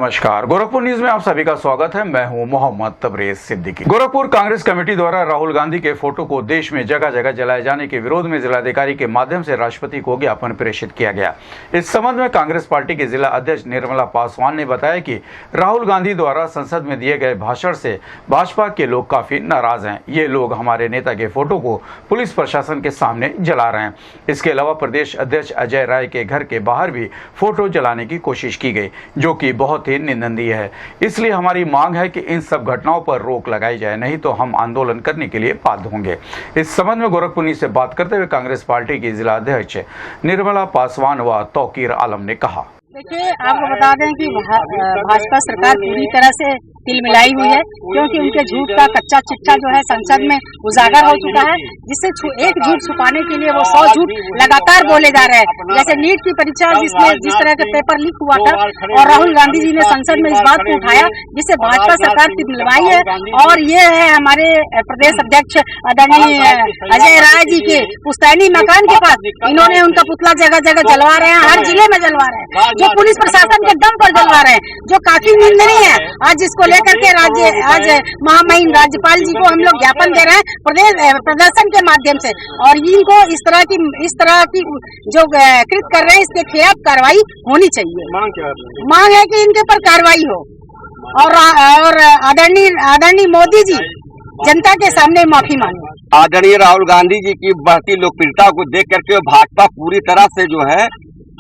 नमस्कार, गोरखपुर न्यूज में आप सभी का स्वागत है। मैं हूं मोहम्मद तबरेज सिद्दीकी। गोरखपुर कांग्रेस कमेटी द्वारा राहुल गांधी के फोटो को देश में जगह जगह जलाए जाने के विरोध में जिलाधिकारी के माध्यम से राष्ट्रपति को ज्ञापन प्रेषित किया गया। इस संबंध में कांग्रेस पार्टी के जिला अध्यक्ष निर्मला पासवान ने बताया कि राहुल गांधी द्वारा संसद में दिए गए भाषण से भाजपा के लोग काफी नाराज हैं। ये लोग हमारे नेता के फोटो को पुलिस प्रशासन के सामने जला रहे हैं। इसके अलावा प्रदेश अध्यक्ष अजय राय के घर के बाहर भी फोटो जलाने की कोशिश की गई, जो कि बहुत ही निंदनीय है। इसलिए हमारी मांग है कि इन सब घटनाओं पर रोक लगाई जाए, नहीं तो हम आंदोलन करने के लिए बाध्य होंगे। इस संबंध में गोरखपुर न्यूज से बात करते हुए कांग्रेस पार्टी की जिला अध्यक्ष निर्मला पासवान व तौकीर आलम ने कहा। देखिए, आपको बता दें कि भाजपा सरकार पूरी तरह से तिलमिलाई हुई है, क्योंकि उनके झूठ का कच्चा चिट्ठा जो है संसद में उजागर हो चुका है, जिससे एक झूठ छुपाने के लिए वो 100 झूठ लगातार बोले जा रहे हैं। जैसे नीट की परीक्षा जिसमें जिस तरह के पेपर लीक हुआ था और राहुल गांधी जी ने संसद में इस बात को उठाया, जिससे भाजपा सरकार तिलमिलाई है। और ये है हमारे प्रदेश अध्यक्ष आदरणीय अजय राय जी के पुश्तैनी मकान के पास इन्होंने उनका पुतला जगह जगह जलवा रहे हैं, हर जिले में जलवा रहे हैं, जो पुलिस प्रशासन के दम पर जलवा रहे हैं, जो काफी निंदनीय है। आज जिसको लेकर के आज महामहिम राज्यपाल जी को हम लोग ज्ञापन दे रहे हैं प्रदर्शन के माध्यम से, और इनको इस तरह की जो कृत कर रहे हैं इसके खिलाफ कार्रवाई होनी चाहिए। मांग है कि इनके ऊपर कार्रवाई हो और आदरणीय मोदी जी जनता के सामने माफी मांगे। आदरणीय राहुल गांधी जी की बढ़ती लोकप्रियता को देख करके भाजपा पूरी तरह से जो है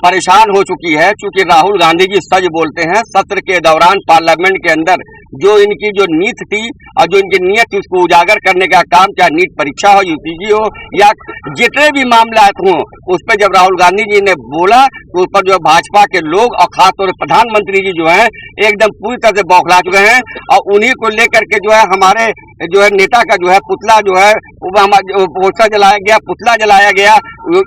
परेशान हो चुकी है। चूंकि राहुल गांधी जी सच बोलते हैं। सत्र के दौरान पार्लियामेंट के अंदर जो इनकी जो नीति थी और जो इनकी नीयत थी उसको उजागर करने का काम, चाहे नीट परीक्षा हो, यूपीजी हो या जितने भी मामला हों, उस पर जब राहुल गांधी जी ने बोला तो उस पर जो भाजपा के लोग और खासतौर पर प्रधानमंत्री जी जो है एकदम पूरी तरह से बौखला चुके हैं। और उन्हीं को लेकर के जो है हमारे जो है नेता का जो है पुतला जो है पोस्टर जलाया गया, पुतला जलाया गया।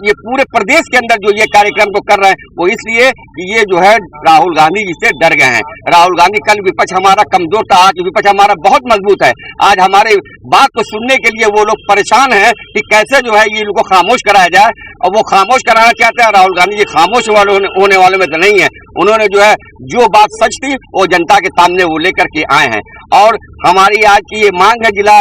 ये पूरे प्रदेश के अंदर जो ये कार्यक्रम को कर रहे हैं वो इसलिए कि ये जो है राहुल गांधी जी से डर गए हैं। राहुल गांधी, कल विपक्ष हमारा कमजोर था, आज विपक्ष हमारा बहुत मजबूत है। आज हमारे बात को सुनने के लिए वो लोग परेशान हैं कि कैसे जो है ये लोग को खामोश कराया जाए, और वो खामोश कराना चाहते हैं। राहुल गांधी जी खामोश होने वाले में तो नहीं है। उन्होंने जो है जो बात सच थी वो जनता के सामने वो लेकर के आए हैं। और हमारी आज की ये मांग है, जिला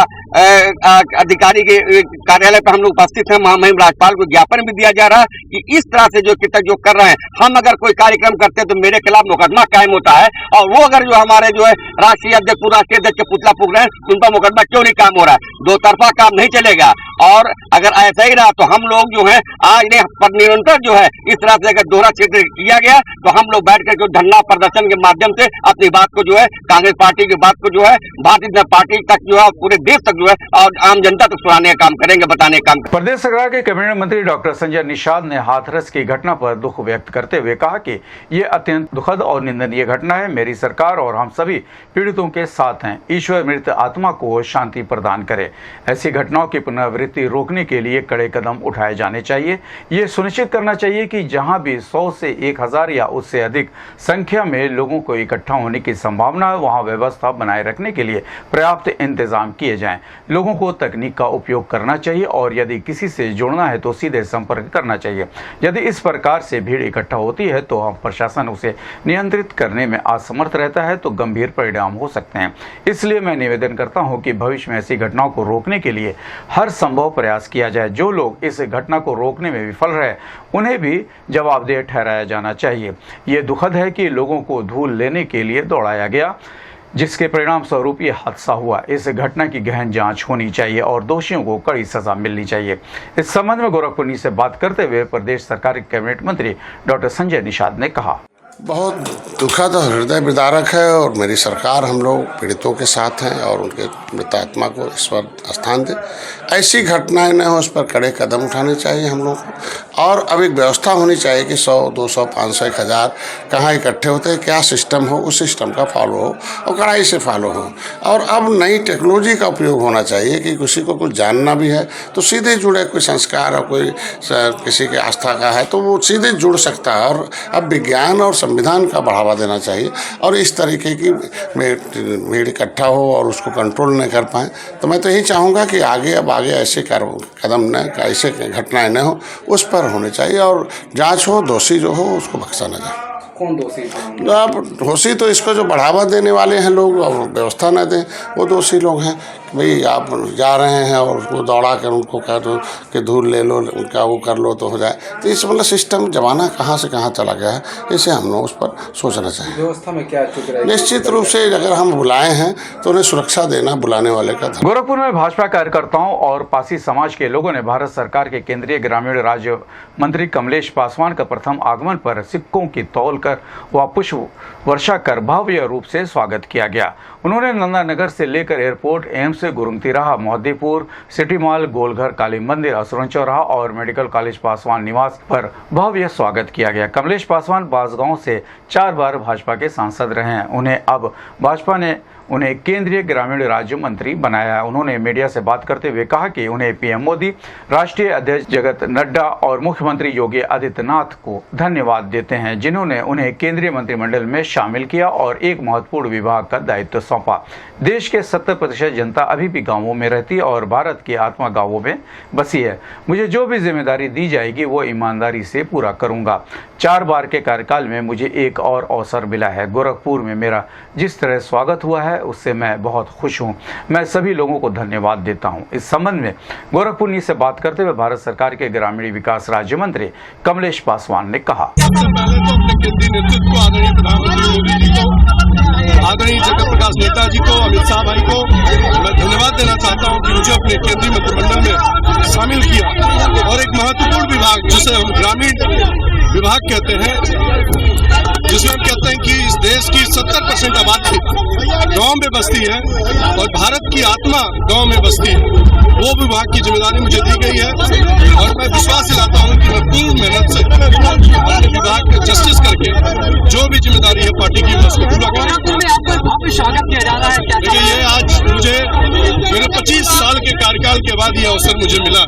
अधिकारी के कार्यालय पर हम लोग उपस्थित हैं, महामहिम राज्यपाल को ज्ञापन भी दिया जा रहा है कि इस तरह से जो कर रहे हैं, हम अगर कोई कार्यक्रम करते हैं तो मेरे खिलाफ मुकदमा कायम होता है, और वो अगर जो हमारे जो है राष्ट्रीय अध्यक्ष राष्ट्रीय अध्यक्ष के पुतला फूक रहे हैं तो उनका मुकदमा क्यों नहीं काम हो रहा है। दो तरफा काम नहीं चलेगा। और अगर ऐसा ही रहा तो हम लोग जो है आज ने पर निरंतर जो है इस तरह से अगर दोहरा क्षेत्र किया गया तो हम लोग बैठ करके धरना प्रदर्शन के माध्यम से अपनी बात को जो है कांग्रेस पार्टी की बात को जो है भारतीय जनता पार्टी तक जो है पूरे देश तक जो है और आम जनता तक सुनाने का काम करेंगे, बताने का काम। प्रदेश सरकार के कैबिनेट मंत्री डॉक्टर संजय निषाद ने हाथरस की घटना पर दुख व्यक्त करते हुए कहा कि ये अत्यंत दुखद और निंदनीय घटना है। मेरी सरकार और हम सभी पीड़ितों के साथ हैं। ईश्वर मृत आत्मा को शांति प्रदान करे। ऐसी घटनाओं की पुनरावृत्ति रोकने के लिए कड़े कदम उठाए जाने चाहिए। ये सुनिश्चित करना चाहिए कि जहां भी 100 से 1000 या उससे अधिक संख्या में लोगों को इकट्ठा होने की संभावना है, वहां व्यवस्था बनाए रखने के लिए पर्याप्त इंतजाम किए जाएं। लोगों को तकनीक का उपयोग करना चाहिए और यदि किसी से जुड़ना है तो सीधे संपर्क करना चाहिए। यदि इस प्रकार से भीड़ इकट्ठा होती है तो हम प्रशासन उसे नियंत्रित करने में असमर्थ रहता है तो गंभीर परिणाम हो सकते हैं। इसलिए मैं निवेदन करता हूं कि भविष्य में ऐसी घटनाओं को रोकने के लिए हर संभव प्रयास किया जाए। जो लोग इस घटना को रोकने में विफल रहे उन्हें भी जवाबदेह ठहराया जाना चाहिए। ये दुखद है कि लोगों को धूल लेने के लिए दौड़ाया गया, जिसके परिणाम स्वरूप ये हादसा हुआ। इस घटना की गहन जांच होनी चाहिए और दोषियों को कड़ी सजा मिलनी चाहिए। इस संबंध में गोरखपुर न्यूज से बात करते हुए प्रदेश सरकार के कैबिनेट मंत्री डॉक्टर संजय निषाद ने कहा, बहुत दुखद और हृदय विदारक है और मेरी सरकार हम लोग पीड़ितों के साथ हैं और उनके मृतात्मा को ईश्वर स्थान दे। ऐसी घटनाएं न हो, उस पर कड़े कदम उठाने चाहिए हम लोग को। और अब एक व्यवस्था होनी चाहिए कि 100, 200, 500, 1000 कहाँ इकट्ठे होते हैं, क्या सिस्टम हो, उस सिस्टम का फॉलो हो और कड़ाई से फॉलो हो। और अब नई टेक्नोलॉजी का उपयोग होना चाहिए कि किसी को कुछ जानना भी है तो सीधे जुड़े, कोई संस्कार और कोई किसी की आस्था का है तो वो सीधे जुड़ सकता है। और अब विज्ञान और संविधान का बढ़ावा देना चाहिए और इस तरीके की भीड़ इकट्ठा हो और उसको कंट्रोल नहीं कर पाएँ तो मैं तो यही चाहूँगा कि आगे ऐसे कदम न, ऐसे घटनाएं न हो, उस पर होने चाहिए और जांच हो, दोषी जो हो उसको बख्शा न जाए। कौन दोषी थे? अब दोषी तो इसको जो बढ़ावा देने वाले हैं लोग और व्यवस्था न दें, वो दोषी लोग हैं। भाई आप जा रहे हैं और उसको दौड़ा कर उनको कह दो कि धूल ले लो, उनका वो कर लो तो हो जाए। तो इस मतलब सिस्टम जमाना कहाँ से कहाँ चला गया है, इसे हम लोग उस पर सोचना चाहिए। व्यवस्था में क्या चुक रहा है? निश्चित रूप से अगर हम बुलाए हैं तो उन्हें सुरक्षा देना बुलाने वाले का धर्म। गोरखपुर में भाजपा कार्यकर्ताओं और पासी समाज के लोगों ने भारत सरकार के केंद्रीय ग्रामीण राज्य मंत्री कमलेश पासवान का प्रथम आगमन पर सिक्कों की तौल कर व पुष्प वर्षा कर भव्य रूप से स्वागत किया गया। उन्होंने नंदानगर से लेकर एयरपोर्ट, एम्स, गुरुंगतिराहा, मोहद्दीपुर, सिटी मॉल, गोलघर, काली मंदिर, असुरन चौराहा और मेडिकल कॉलेज पासवान निवास पर भव्य स्वागत किया गया। कमलेश पासवान बांसगांव से 4 बार भाजपा के सांसद रहे हैं। उन्हें अब भाजपा ने उन्हें केंद्रीय ग्रामीण राज्य मंत्री बनाया। उन्होंने मीडिया से बात करते हुए कहा कि उन्हें पीएम मोदी, राष्ट्रीय अध्यक्ष जगत नड्डा और मुख्यमंत्री योगी आदित्यनाथ को धन्यवाद देते हैं, जिन्होंने उन्हें केंद्रीय मंत्रिमंडल में शामिल किया और एक महत्वपूर्ण विभाग का दायित्व सौंपा। देश के 70% जनता अभी भी गांवों में रहती है और भारत की आत्मा गांवों में बसी है। मुझे जो भी जिम्मेदारी दी जाएगी वो ईमानदारी से पूरा करूंगा। 4 बार के कार्यकाल में मुझे एक और अवसर मिला है। गोरखपुर में मेरा जिस तरह स्वागत हुआ है उससे मैं बहुत खुश हूं। मैं सभी लोगों को धन्यवाद देता हूं। इस संबंध में गोरखपुर से बात करते हुए भारत सरकार के ग्रामीण विकास राज्य मंत्री कमलेश पासवान ने कहा, आदरणीय जगत प्रकाश नड्डा जी को, अमित शाह भाई को मैं धन्यवाद देना चाहता हूं कि मुझे अपने केंद्रीय मंत्रिमंडल में शामिल किया और एक महत्वपूर्ण विभाग जिसे हम ग्रामीण विभाग कहते हैं, जिसमें हम कहते हैं कि इस देश की 70% आबादी गांव में बसती है और भारत की आत्मा गांव में बसती है। वो विभाग की जिम्मेदारी मुझे दी गई है और मैं विश्वास दिलाता हूं कि मैं पूर्ण मेहनत से अपने विभाग में जस्टिस करके जो भी जिम्मेदारी है पार्टी की उसको पूरा करेंगे। स्वागत किया जा रहा है। देखिए, ये आज मुझे मेरे 25 साल के कार्यकाल के बाद ये अवसर मुझे मिला।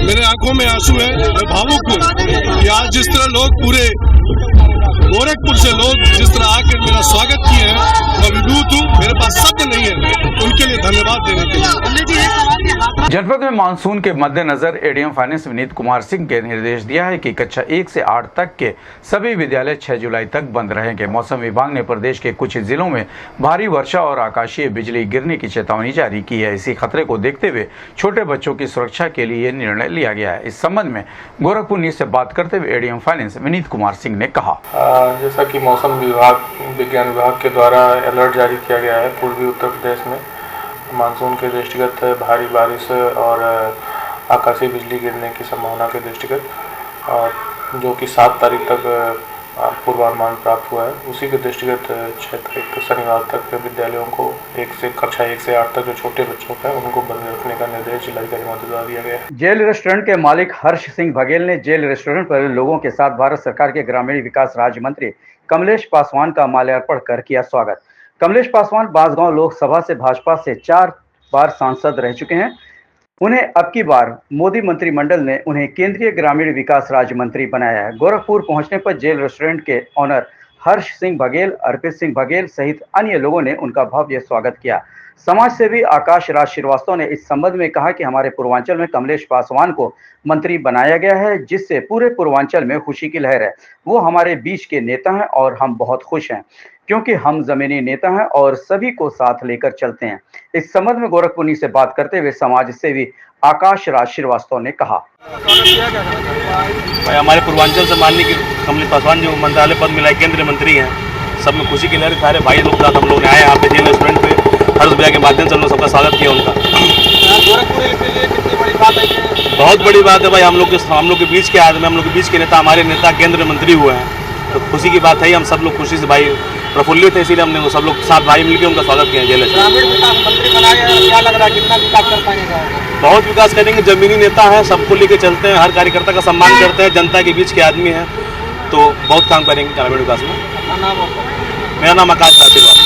मेरे आंखों में आंसू है, मैं भावुक हूँ कि आज जिस तरह लोग पूरे गोरखपुर से लोग जिस तरह आकर मेरा स्वागत किए हैं, मैं विभूत हूँ। मेरे पास शब्द नहीं है उनके लिए धन्यवाद देने के लिए। जनपद में मानसून के मद्देनजर एडीएम फाइनेंस विनीत कुमार सिंह के निर्देश दिया है कि कक्षा 1 से 8 तक के सभी विद्यालय 6 जुलाई तक बंद रहेंगे। मौसम विभाग ने प्रदेश के कुछ जिलों में भारी वर्षा और आकाशीय बिजली गिरने की चेतावनी जारी की है। इसी खतरे को देखते हुए छोटे बच्चों की सुरक्षा के लिए निर्णय लिया गया है। इस संबंध में गोरखपुर न्यूज से बात करते हुए एडीएम फाइनेंस विनीत कुमार सिंह ने कहा, जैसा कि मौसम विभाग, विज्ञान विभाग के द्वारा अलर्ट जारी किया गया है, पूर्वी उत्तर प्रदेश में मानसून के दृष्टिगत भारी बारिश और आकाशीय बिजली गिरने की संभावना के दृष्टिगत, और जो कि 7 तारीख तक पूर्वानुमान प्राप्त हुआ है, उसी के दृष्टिगत 6 तारीख शनिवार तक विद्यालयों को कक्षा 1 से 8 तक जो छोटे बच्चों का है उनको बंद रखने का निर्देश जिलाधिकारी महोदय द्वारा दिया गया है। जेल रेस्टोरेंट के मालिक हर्ष सिंह बघेल ने जेल रेस्टोरेंट पर लोगों के साथ भारत सरकार के ग्रामीण विकास राज्य मंत्री कमलेश पासवान का माल्यार्पण कर किया स्वागत। कमलेश पासवान बांसगांव लोकसभा से भाजपा से 4 बार सांसद रह चुके हैं। उन्हें अब की बार मोदी मंत्रिमंडल ने उन्हें केंद्रीय ग्रामीण विकास राज्य मंत्री बनाया है। गोरखपुर पहुंचने पर जेल रेस्टोरेंट के ऑनर हर्ष सिंह बघेल, अर्पित सिंह बघेल सहित अन्य लोगों ने उनका भव्य स्वागत किया। समाज सेवी आकाश राज श्रीवास्तव ने इस संबंध में कहा कि हमारे पूर्वांचल में कमलेश पासवान को मंत्री बनाया गया है, जिससे पूरे पूर्वांचल में खुशी की लहर है। वो हमारे बीच के नेता हैं और हम बहुत खुश हैं क्योंकि हम जमीनी नेता हैं और सभी को साथ लेकर चलते हैं। इस संबंध में गोरखपुर से बात करते हुए समाज सेवी आकाश राज श्रीवास्तव ने कहा, भाई हमारे पूर्वांचल से माननीय कमलेश पासवान जो मंत्रालय पद मिला है, केंद्रीय मंत्री हैं, सब में खुशी की लहर। सारे भाई लोग साथ हम लोग ने आए यहाँ पे जेल रेस्टोरेंट पे, हर्ष भैया के माध्यम से हम लोग सबका स्वागत किया उनका। गोरखपुर के लिए कितनी बड़ी बात है? बहुत बड़ी बात है भाई, हम लोग के बीच के आदमी, हम लोग के बीच के नेता, हमारे नेता केंद्रीय मंत्री हुए हैं, तो खुशी की बात है। हम सब लोग खुशी से भाई प्रफुल्लित है, इसीलिए हमने वो सब लोग साथ भाई मिलकर उनका स्वागत किया जेल में। ग्रामीण विकास मंत्री बनाया, क्या लग रहा है कितना विकास कर पाएंगे? बहुत विकास करेंगे, जमीनी नेता है, सबको लेके चलते हैं, हर कार्यकर्ता का सम्मान करते हैं, जनता के बीच के आदमी हैं, तो बहुत काम करेंगे ग्रामीण विकास में। मेरा नाम आकाश राज श्रीवास्तव।